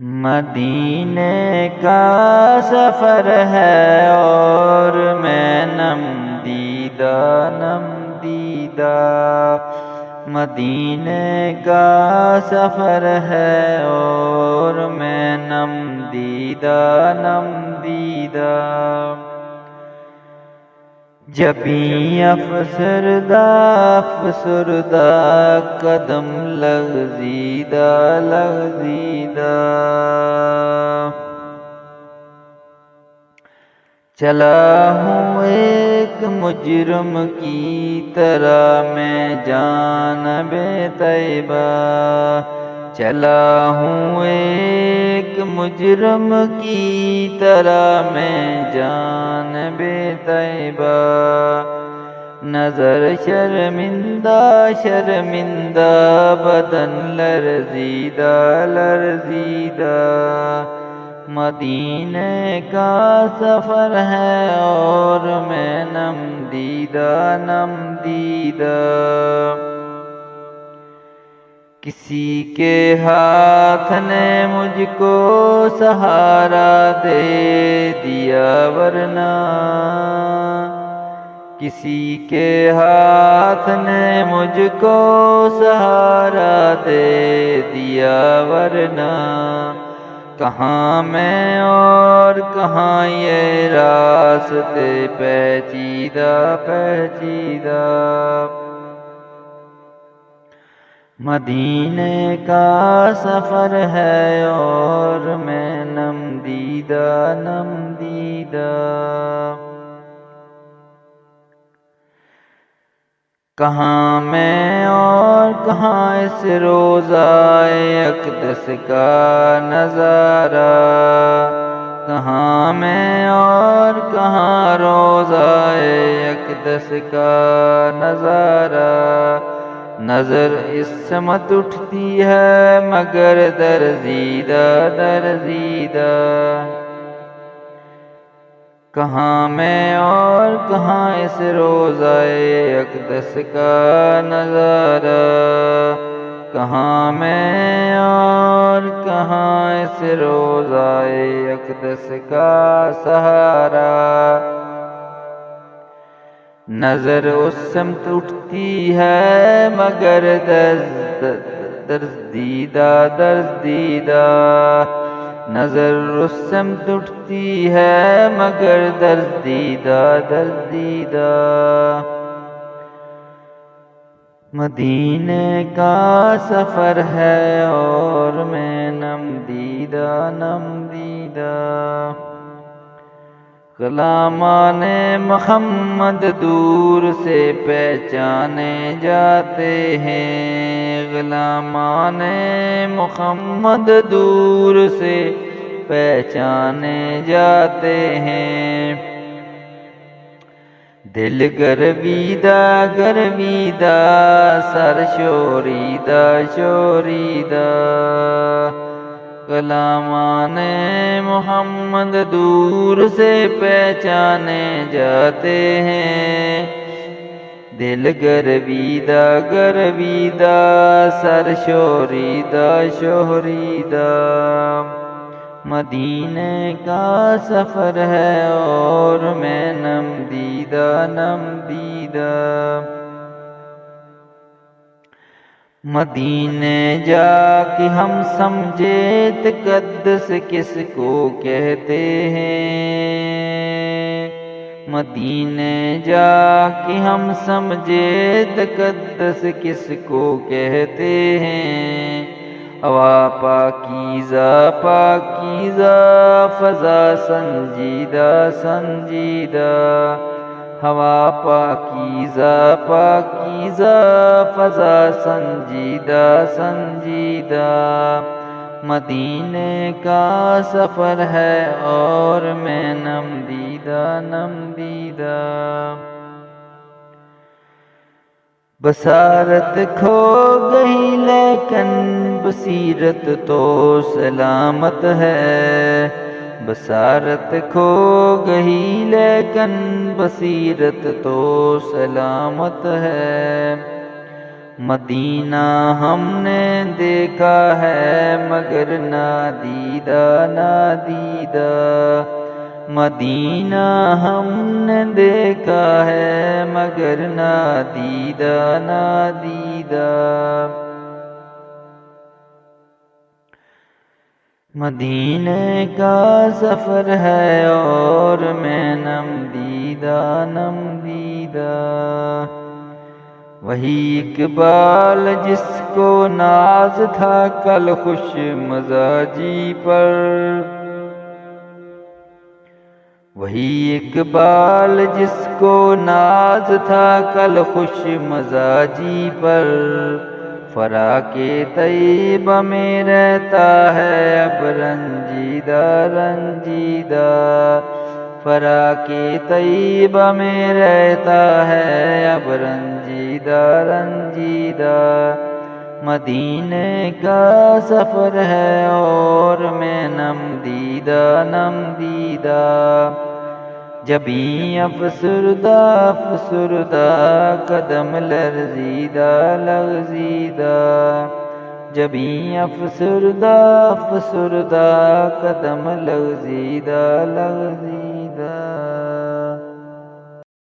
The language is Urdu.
مدینے کا سفر ہے اور میں نم دیدہ مدینے کا سفر ہے اور میں نم دیدہ جبیں افسردہ قدم لغزیدہ چلا ہوں ایک مجرم کی طرح میں جانب طیبہ چلا ہوں ایک مجرم کی طرح میں جانب طیبہ نظر شرمندہ بدن لرزیدہ مدینے کا سفر ہے اور میں نم دیدہ کسی کے ہاتھ نے مجھ کو سہارا دے دیا ورنہ کسی کے ہاتھ نے مجھ کو سہارا دے دیا ورنہ کہاں میں اور کہاں یہ راستے پیچیدہ مدینے کا سفر ہے اور میں نم دیدہ کہاں میں اور کہاں اس روضۂ اقدس کا نظارہ کہاں میں اور کہاں روضۂ اقدس کا نظارہ نظر اس سمت اٹھتی ہے مگر درزیدہ کہاں میں اور کہاں اس روضۂ اقدس کا نظارہ کہاں میں اور کہاں اس روضۂ اقدس کا سہارا نظر اس سمت اٹھتی ہے مگر درزدیدہ نظر اس سمت اٹھتی ہے مگر درزدیدہ مدینے کا سفر ہے اور میں نم دیدہ غلامان محمد دور سے پہچانے جاتے ہیں غلامان محمد دور سے پہچانے جاتے ہیں دل گرویدہ سر شوریدہ غلامان محمد دور سے پہچانے جاتے ہیں دل گرویدہ سر شوریدہ مدینے کا سفر ہے اور میں نم دیدہ مدینے جا کے ہم سمجھے تقدس کس کو کہتے ہیں مدینے جا کے ہم سمجھے تقدس کس کو کہتے ہیں ہوا پاکیزہ فضا سنجیدہ ہوا پاکیزہ فضا سنجیدہ مدینے کا سفر ہے اور میں نم دیدہ بصارت کھو گئی لیکن بصیرت تو سلامت ہے بصارت کھو گئی لیکن بصیرت تو سلامت ہے مدینہ ہم نے دیکھا ہے مگر نادیدہ نادیدہ، مدینہ ہم نے دیکھا ہے مگر نادیدہ نادیدہ، مدینے کا سفر ہے اور میں نم دیدہ نم دیدہ، وہی اقبال جس کو ناز تھا کل خوش مزاجی پر، وہی اقبال جس کو ناز تھا کل خوش مزاجی پر، فراق طیبہ میں رہتا ہے اب رنجیدہ رنجیدہ، فراق طیبہ میں رہتا ہے اب رنجیدہ رنجیدہ، مدینے کا سفر ہے اور میں نم دیدہ نم دیدہ، جبیں افسردہ افسردہ قدم لرزیدہ لغزیدہ، جبیں افسردہ افسردہ قدم لغزیدہ لغزیدہ۔